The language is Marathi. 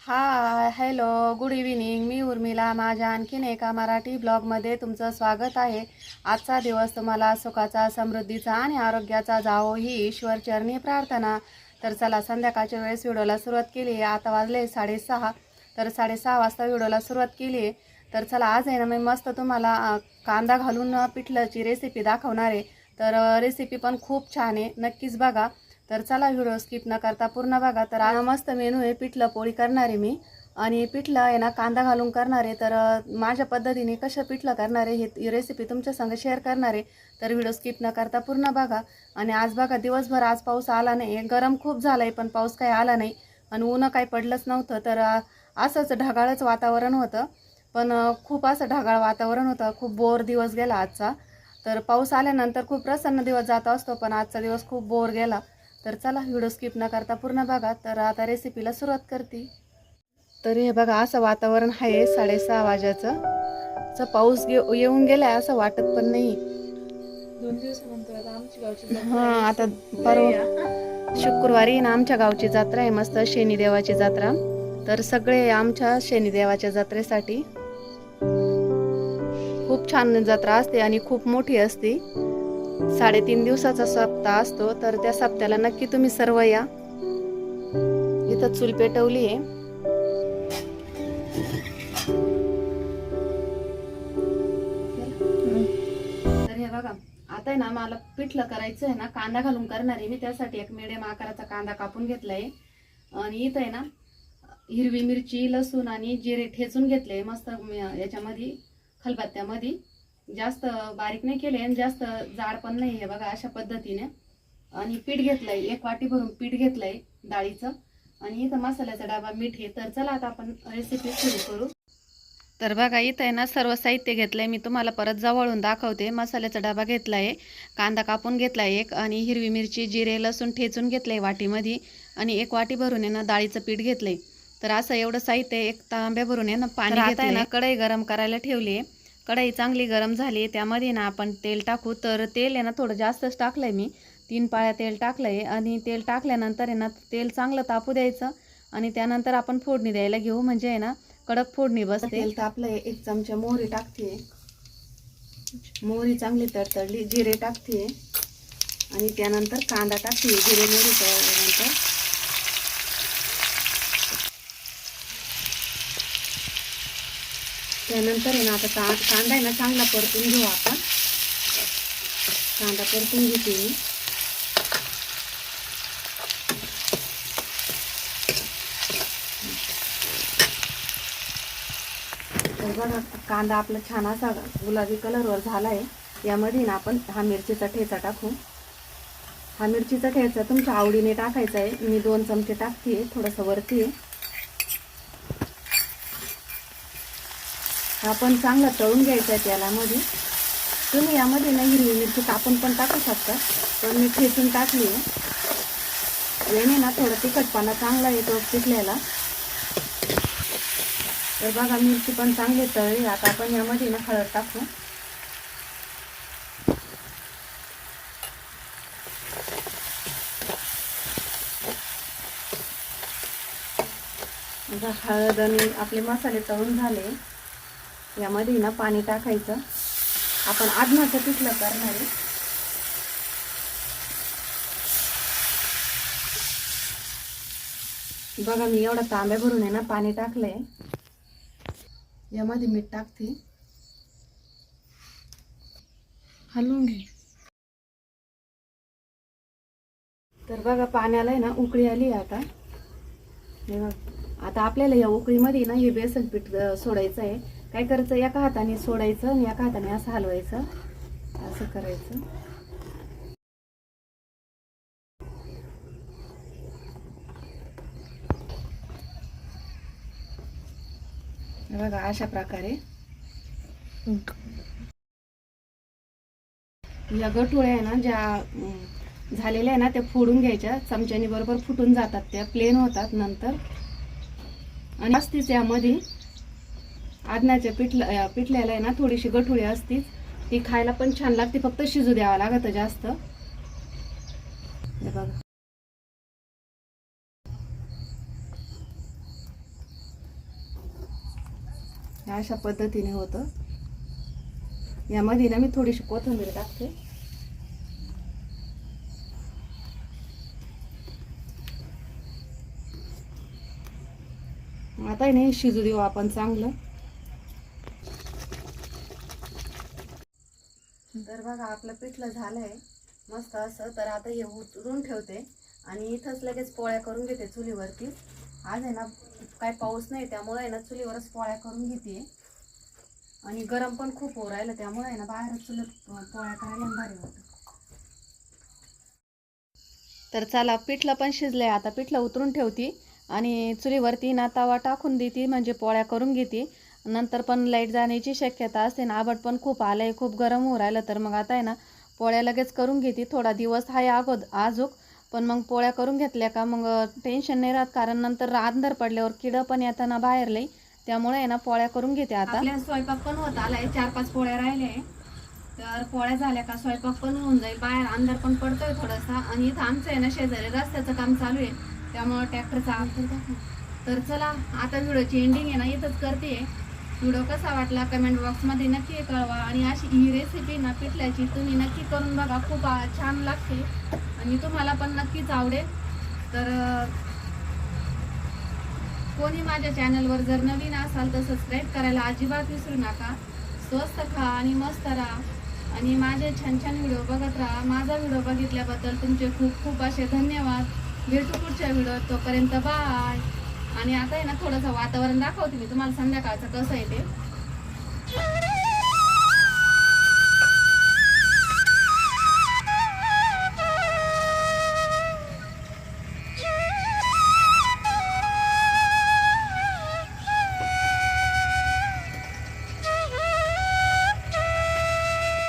Hello, good evening. मी उर्मिला. माझ्या आणखीन एका मराठी ब्लॉगमध्ये तुमचं स्वागत आहे. आजचा दिवस तुम्हाला सुखाचा, समृद्धीचा आणि आरोग्याचा जावो ही ईश्वरचरणी प्रार्थना. तर चला, संध्याकाळच्या वेळेस व्हिडिओला सुरुवात केली आहे. आता वाजले 6:30. तर 6:30 वाजता व्हिडिओला सुरुवात केली आहे. तर चला, आज आहे ना मी मस्त तुम्हाला कांदा घालून पिठल्याची रेसिपी दाखवणार आहे. तर रेसिपी पण खूप छान आहे, नक्कीच बघा. तर चला, व्हिडिओ स्किप न करता पूर्ण बघा. तर आज मस्त मेनू आहे, पिठलं पोळी करणार आहे मी. आणि पिठलं आहे ना कांदा घालून करणार आहे. तर माझ्या पद्धतीने कसं पिठलं करणार आहे ही रेसिपी तुमच्या संग शेअर करणार आहे. तर व्हिडिओ स्किप न करता पूर्ण बघा. आणि आज बघा, दिवसभर आज पाऊस आला नाही, गरम खूप झालं आहे पण पाऊस काही आला नाही आणि ऊन काही पडलंच नव्हतं. तर असंच ढगाळच वातावरण होतं. पण खूप असं ढगाळ वातावरण होतं, खूप बोर दिवस गेला आजचा. तर पाऊस आल्यानंतर खूप प्रसन्न दिवस जात असतो, पण आजचा दिवस खूप बोर गेला. तर चला, व्हिडिओ स्किप न करता पूर्ण बघा. तर आता रेसिपीला सुरुवात करते. तर हे बघा, असं वातावरण आहे 6:30 वाजायचं. पाऊस येऊन गेलाय असं वाटत पण नाही. 2 दिवसानंतर आता आमची गावची आता परवा शुक्रवारी ना आमच्या गावची जत्रा आहे, मस्त शनिदेवाची जत्रा. तर सगळे आमच्या शनिदेवाच्या जत्रेसाठी खूप छान जत्रा असते आणि खूप मोठी असते. 3.5 दिवसाचा सप्ताह असतो. तर त्या सप्त्याला नक्की तुम्ही सर्व या. इथं चूल पेटवली आहे. तर हे बघा, आता आहे ना मला पिठलं करायचं आहे ना, कांदा घालून करणार आहे मी. त्यासाठी एक मिडियम आकाराचा कांदा कापून घेतलाय. आणि इथं आहे ना हिरवी मिरची, लसूण आणि जिरे ठेचून घेतले मस्त याच्यामध्ये, खलबत्त्यामध्ये. जास्त बारीक नाही केले आणि जास्त जाड पण नाही. हे बघा, अशा पद्धतीने. आणि पीठ घेतलंय, 1 वाटी भरून पीठ घेतलंय डाळीचं. आणि इथं मसाल्याचा डबा, मीठ आहे. तर चला, आता आपण रेसिपी सुरू करू. तर बघा, इथं आहे ना सर्व साहित्य घेतलंय मी, तुम्हाला परत जवळून दाखवते. मसाल्याचा डबा घेतलाय, कांदा कापून घेतलाय एक, आणि हिरवी मिरची, जिरे, लसूण ठेचून घेतलंय वाटीमध्ये. आणि 1 वाटी भरून आहे ना डाळीचं पीठ घेतलंय. तर असं एवढं साहित्य, 1 तांब्या भरून आहे ना पाणी घेतलंय. आता ना कढई गरम करायला ठेवली आहे. कढई चांगली गरम झाली, त्यामध्ये ना आपण तेल टाकू. तर तेल आहे ना थोडं जास्तच टाकलंय मी, 3 पाळ्या तेल टाकलंय. आणि तेल टाकल्यानंतर आहे ना तेल चांगलं तापू द्यायचं. आणि त्यानंतर आपण फोडणी द्यायला घेऊ, म्हणजे आहे ना कडक फोडणी बसते. तेल तापलंय, 1 चमचा मोहरी टाकते. मोहरी चांगली तडतडली, जिरे टाकते. आणि त्यानंतर कांदा टाकते. जिरे मोहरी तळल्यानंतर आहे ना आता कांदा आहे ना चांगला परतून घेऊ आपण. कांदा परतून घेते मी. तर बघा, कांदा आपला छान असा गुलाबी कलरवर झाला आहे. यामध्ये ना आपण हा मिरचीचा ठेचा टाकू. हा मिरचीचा ठेचा तुमच्या आवडीने टाकायचा आहे. मी 2 चमचे टाकते, थोडंसं वरती. हा पण चांगला तळून घ्यायचा आहे तेलामध्ये. तुम्ही यामध्ये ना हिरवी मिरची कापून पण टाकू शकता, पण मी ठेचून टाकली आहे. याने ना थोडा तिखटपणा चांगला येतो पिठल्याला. तर बघा, मिरची पण चांगली तळली. आता आपण यामध्ये ना हळद टाकू. हळद आणि आपले मसाले तळून झाले. यामध्ये ना पाणी टाकायचं. आपण आदनाचं पिठलं करणार आहे. बघा, मी एवढा तांब्या भरून आहे ना पाणी टाकलंय. यामध्ये मीठ टाकते. हलवून घे. तर बघा, पाण्याला आहे ना उकळी आली आता. हे बघ, आता आपल्याला या उकळीमध्ये ना हे बेसन पीठ सोडायचं आहे. काय करायचं, एका हाताने सोडायचं आणि एका हाताने असं हलवायचं, असं करायचं. बघा, अशा प्रकारे या गठोळ्या आहे ना ज्या झालेल्या आहे ना त्या फोडून घ्यायच्या. चमच्याने बरोबर फुटून जातात, त्या प्लेन होतात नंतर. आणि असतीच यामध्ये आदनाच्या पिठल्याला आहे ना थोडीशी गठोळी असतीच. ती खायला पण छान लागते, फक्त शिजू द्यावं लागतं जास्त. हे बघा, अशा पद्धतीने होतं. यामध्ये ना मी थोडीशी कोथिंबीर टाकते. आता आहे ना हे शिजू देऊ आपण चांगलं. तर बघा आपलं पिठलं झालंय मस्त असं. तर आता हे उतरून ठेवते आणि इथंच लगेच पोळ्या करून घेते चुलीवरती. आज आहे ना काय पाऊस नाही त्यामुळे आहे ना चुलीवरच पोळ्या करून घेते. आणि गरम पण खूप हो राहिलं त्यामुळे आहे ना बाहेरच चुलीत पोळ्या करायला भारी होतं. तर चला पिठलं पण शिजलंय. आता पिठलं उतरून ठेवते आणि चुलीवरती ना तवा टाकून देते म्हणजे पोळ्या करून घेते. नंतर पण लाईट जाण्याची शक्यता असते ना. आबट पण खूप आलंय, खूप गरम हो राहिलं. तर मग आता आहे ना पोळ्या लगेच करून घेते. थोडा दिवस आहे आजूक पण मग पोळ्या करून घेतल्या का मग टेन्शन नाही राहत. कारण नंतर अंधार पडल्यावर किडं पण येताना बाहेर लई. त्यामुळे आहे ना पोळ्या करून घेते. आता आपल्या स्वयंपाक पण होत आलाय. 4-5 पोळ्या राहिल्या. तर पोळ्या झाल्या का स्वयंपाक पण होऊन जाईल. बाहेर अंधार पण पडतोय थोडासा. आणि इथं आमचं आहे ना शेजारी रस्त्याचं काम चालू आहे त्यामुळे ट्रॅक्टरचा आवाज. तर चला आता व्हिडिओची एंडिंग आहे ना इथंच करते. व्हिडिओ कसा वाटला कमेंट बॉक्समध्ये नक्की कळवा. आणि अशी ही रेसिपी ना पिठल्याची तुम्ही नक्की करून बघा. खूप छान लागते आणि तुम्हाला पण नक्कीच आवडेल. तर कोणी माझ्या चॅनलवर जर नवीन असाल तर सबस्क्राईब करायला अजिबात विसरू नका. स्वस्त खा आणि मस्त राहा आणि माझे छान छान व्हिडिओ बघत राहा. माझा व्हिडिओ बघितल्याबद्दल तुमचे खूप खूप असे धन्यवाद. भेटू पुढच्या व्हिडिओत. तोपर्यंत बाय. आणि आता आहे ना थोडंसं वातावरण दाखवते मी तुम्हाला संध्याकाळचं कसं आहे ते.